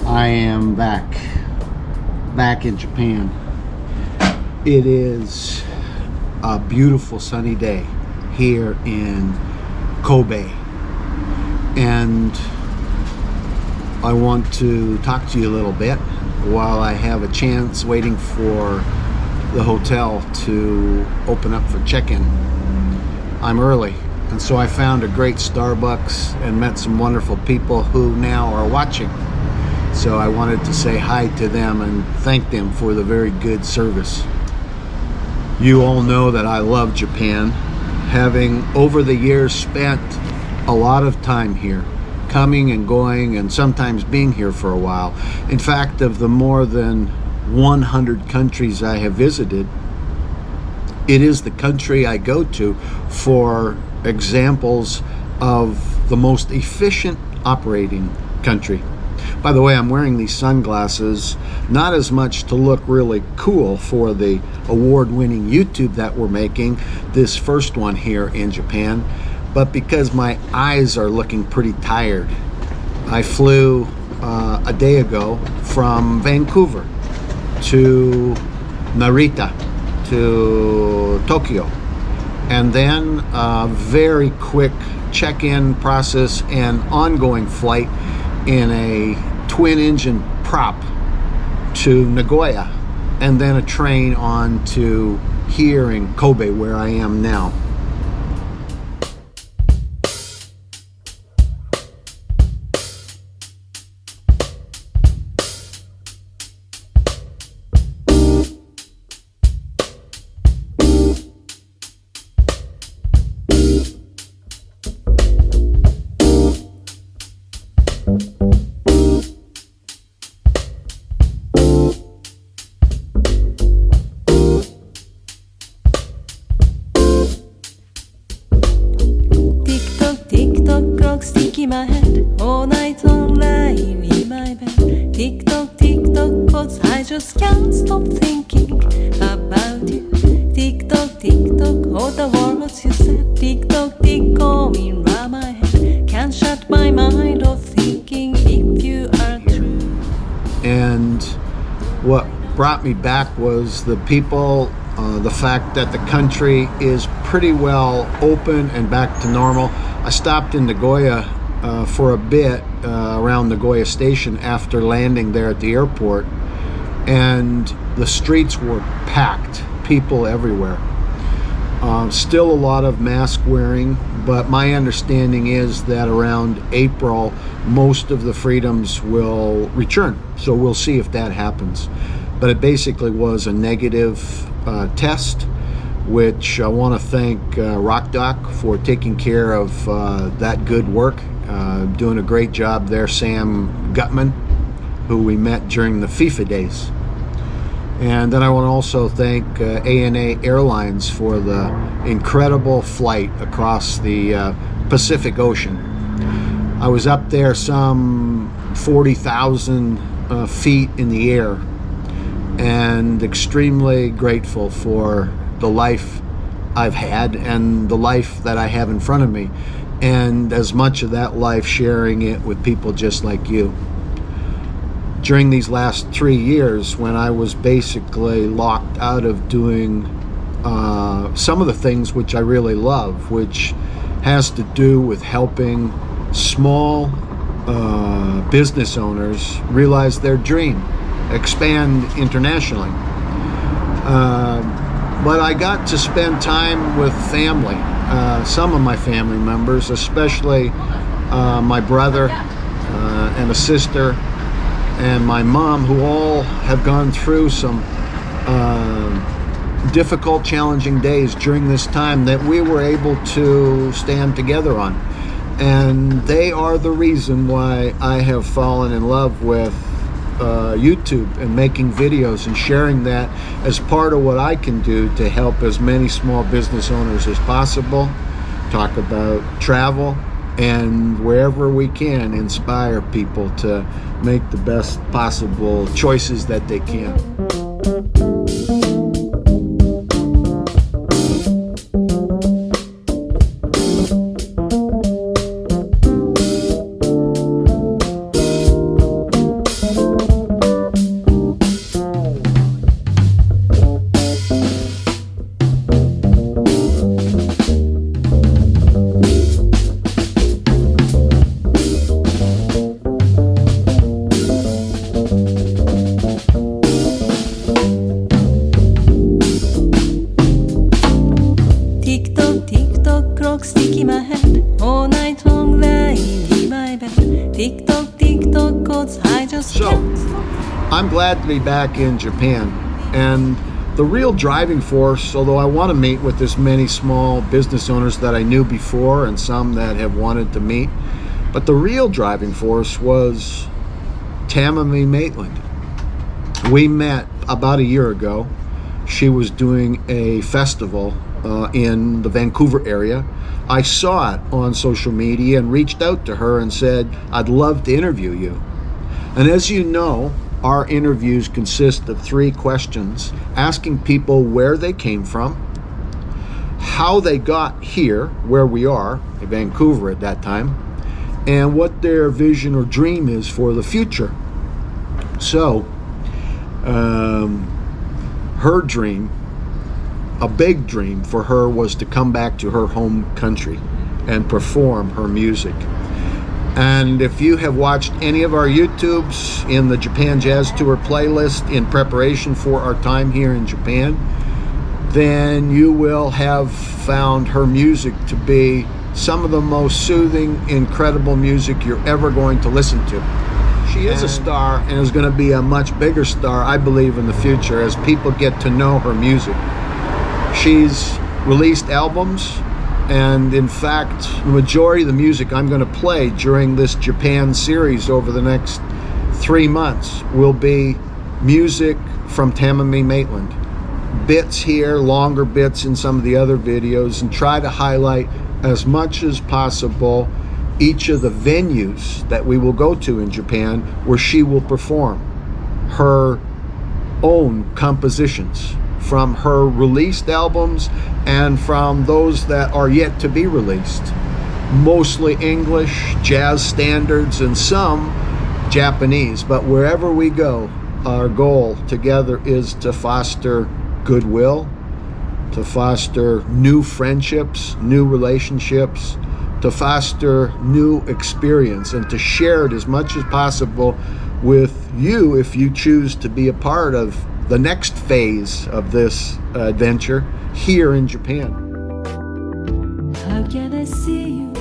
I am back in Japan. It is a beautiful sunny day here in Kobe, and I want to talk to you a little bit while I have a chance waiting for the hotel to open up for check-in. I'm early, and so I found a great Starbucks and met some wonderful people who now are watching. So I wanted to say hi to them and thank them for the very good service. You all know that I love Japan, having over the years spent a lot of time here, coming and going and sometimes being here for a while. In fact, of the more than 100 countries I have visited, it is the country I go to for examples of the most efficient operating country. By the way, I'm wearing these sunglasses not as much to look really cool for the award-winning YouTube that we're making, this first one here in Japan, but because my eyes are looking pretty tired. I flew a day ago from Vancouver to Narita to Tokyo, and then a very quick check-in process and ongoing flight in a twin-engine prop to Nagoya, and then a train on to here in Kobe, where I am now. Sticky my head all night long, lying in my bed. Tick tock, 'cause I just can't stop thinking about you. Tick tock, all the words you said. Tick tock, going round my head. Can't shut my mind off thinking if you are true. And what brought me back was the people, the fact that the country is pretty well open and back to normal. I stopped in Nagoya for a bit around Nagoya station after landing there at the airport, and the streets were packed, people everywhere. Still a lot of mask wearing, but my understanding is that around April most of the freedoms will return, so we'll see if that happens. But it basically was a negative test, which I want to thank Rock Doc for taking care of that good work, doing a great job there. Sam Gutman, who we met during the FIFA days. And then I want to also thank ANA Airlines for the incredible flight across the Pacific Ocean. I was up there some 40,000 feet in the air, and extremely grateful for the life I've had and the life that I have in front of me, and as much of that life sharing it with people just like you. During these last 3 years, when I was basically locked out of doing some of the things which I really love, which has to do with helping small business owners realize their dream, expand internationally. But I got to spend time with family, some of my family members, especially my brother and a sister and my mom, who all have gone through some difficult, challenging days during this time that we were able to stand together on. And they are the reason why I have fallen in love with YouTube and making videos and sharing that as part of what I can do to help as many small business owners as possible, talk about travel, and wherever we can inspire people to make the best possible choices that they can. I just So, can't stop. I'm glad to be back in Japan. And the real driving force, although I want to meet with as many small business owners that I knew before and some that have wanted to meet, but the real driving force was Tamami Maitland. We met about a year ago. She was doing a festival in the Vancouver area. I saw it on social media and reached out to her and said, I'd love to interview you. And as you know, our interviews consist of 3 questions, asking people where they came from, how they got here, where we are, in Vancouver at that time, and what their vision or dream is for the future. So, her dream, a big dream for her, was to come back to her home country and perform her music. And if you have watched any of our YouTubes in the Japan Jazz Tour playlist in preparation for our time here in Japan, then you will have found her music to be some of the most soothing, incredible music you're ever going to listen to. She is a star and is going to be a much bigger star, I believe, in the future as people get to know her music. She's released albums, and in fact, the majority of the music I'm going to play during this Japan series over the next 3 months will be music from Tamami Maitland. Bits here, longer bits in some of the other videos, and try to highlight as much as possible each of the venues that we will go to in Japan where she will perform her own compositions from her released albums and from those that are yet to be released. Mostly English, jazz standards, and some Japanese. But wherever we go, our goal together is to foster goodwill, to foster new friendships, new relationships, to foster new experience, and to share it as much as possible with you if you choose to be a part of the next phase of this adventure here in Japan. How can I see you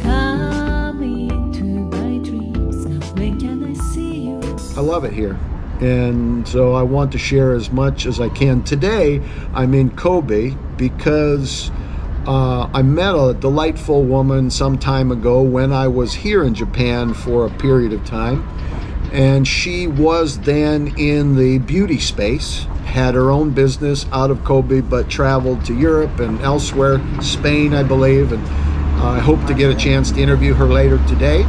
come into my dreams? When can I see you? I love it here, and so I want to share as much as I can. Today I'm in Kobe because I met a delightful woman some time ago when I was here in Japan for a period of time, and she was then in the beauty space, had her own business out of Kobe, but traveled to Europe and elsewhere, Spain, I believe, and I hope to get a chance to interview her later today.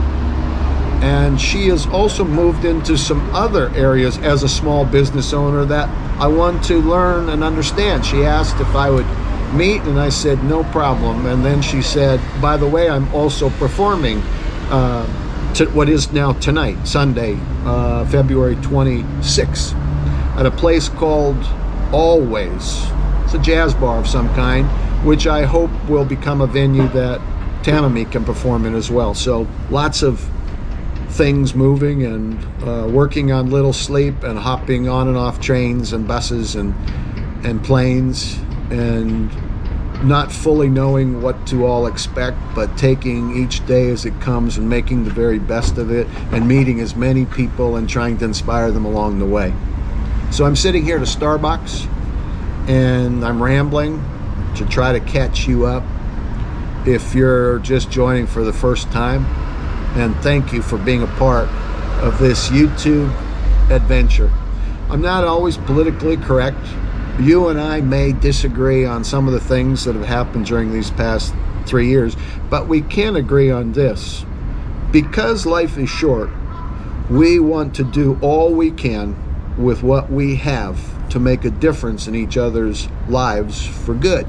And she has also moved into some other areas as a small business owner that I want to learn and understand. She asked if I would meet, and I said no problem. And then she said, by the way, I'm also performing what is now tonight, Sunday, February 26th, at a place called Always. It's a jazz bar of some kind, which I hope will become a venue that Tamami can perform in as well. So lots of things moving, and working on little sleep, and hopping on and off trains and buses and planes, and not fully knowing what to all expect, but taking each day as it comes and making the very best of it, and meeting as many people and trying to inspire them along the way. So I'm sitting here at a Starbucks, and I'm rambling to try to catch you up if you're just joining for the first time. And thank you for being a part of this YouTube adventure. I'm not always politically correct. You and I may disagree on some of the things that have happened during these past 3 years, but we can agree on this. Because life is short, we want to do all we can with what we have to make a difference in each other's lives for good.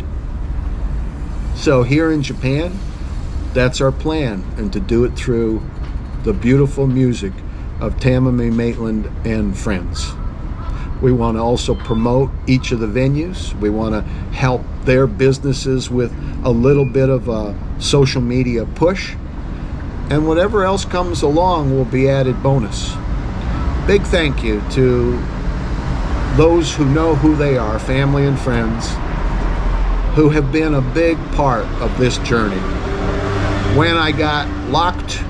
So here in Japan, that's our plan, and to do it through the beautiful music of Tamami Maitland and friends. We want to also promote each of the venues. We want to help their businesses with a little bit of a social media push. And whatever else comes along will be added bonus. Big thank you to those who know who they are, family and friends, who have been a big part of this journey. When I got locked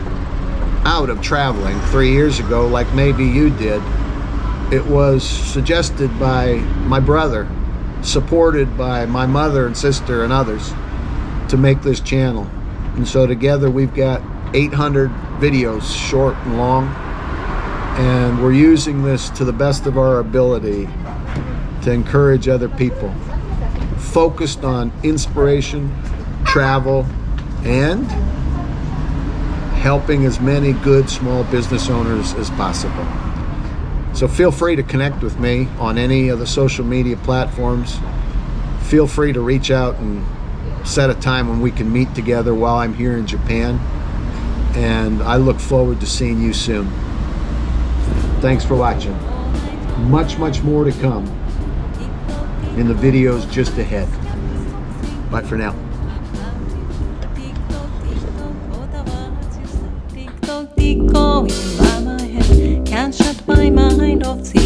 out of traveling 3 years ago, like maybe you did, it was suggested by my brother, supported by my mother and sister and others, to make this channel. And so together we've got 800 videos, short and long, and we're using this to the best of our ability to encourage other people, focused on inspiration, travel, and helping as many good small business owners as possible. So feel free to connect with me on any of the social media platforms. Feel free to reach out and set a time when we can meet together while I'm here in Japan. And I look forward to seeing you soon. Thanks for watching. Much, much more to come in the videos just ahead. Bye for now. Going by my head, can't shut my mind off the